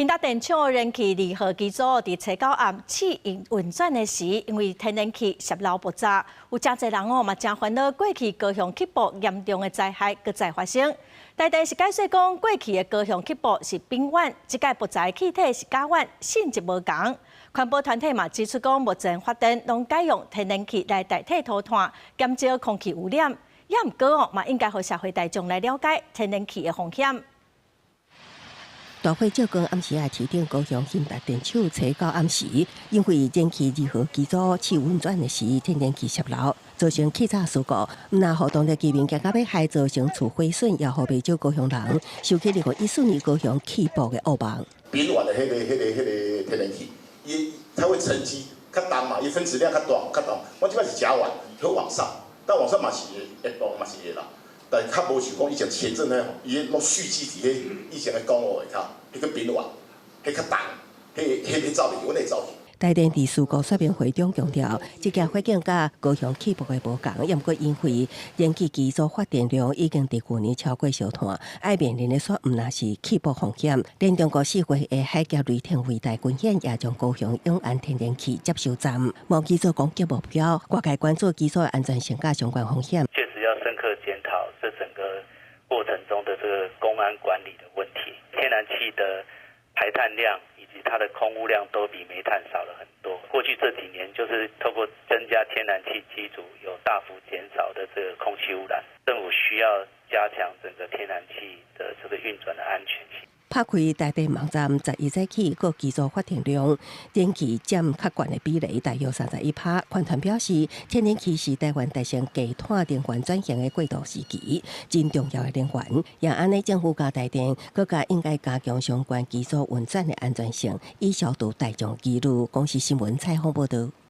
兴达电厂燃气2号机组伫初九暗试运转的时，因为天然气泄漏爆炸，有真侪人嘛真烦恼过去高雄起爆严重的灾害搁再发生。台电是解释讲，过去的高雄起爆是丙烷，即届爆炸的气体是甲烷，性质无同。环保团体嘛指出讲，目前发电拢改用天然气来代替涂炭，减少空气污染。也毋过嘛应该互社会大众来了解天然气的风险。 大火照光暗时啊，市顶高雄兴达电厂初九暗时，因为燃气2号机组试运转的时，天然气泄漏，造成气炸事故。毋但互当地居民惊到要害，造成厝毁损，也互未少高雄人受起2014年高雄起爆的恶梦。丙烷的迄个天然气，它会沉积较重嘛，伊分子量较大。我即摆是甲烷，会往上，但往上嘛是会爆，嘛是会啦。 但较无像讲以前前阵咧，伊拢蓄积伫迄以前的公路下头，迄个丙烷，迄较重，迄走去，阮会走去。台电伫事故说明会中强调，即件火警甲高雄起爆的无共，也毋过因为燃气机组发电量已经伫去年超过烧炭，爱面临的说毋那是起爆风险。连中国4月的海峡雷霆伟大军演也将高雄永安天然气接收站无机组攻击目标，外界关注机组的安全性甲相关风险。 确实要深刻检讨这整个过程中的这个公安管理的问题，天然气的排碳量以及它的空污量都比煤炭少了很多。过去这几年就是透过增加天然气机组，有大幅减少的这个空气污染。政府需要加强整个天然气的这个运转的安全性。 拍开台电网站11早起，各机组发电量，电气占较悬的比例大约31%。环团表示，天然气是台湾达成低碳能源转型的过渡时期，真重要的能源。也安尼，政府加台电，各界应该加强相关机组运转的安全性，以消除大众疑虑。公司新闻采访报道。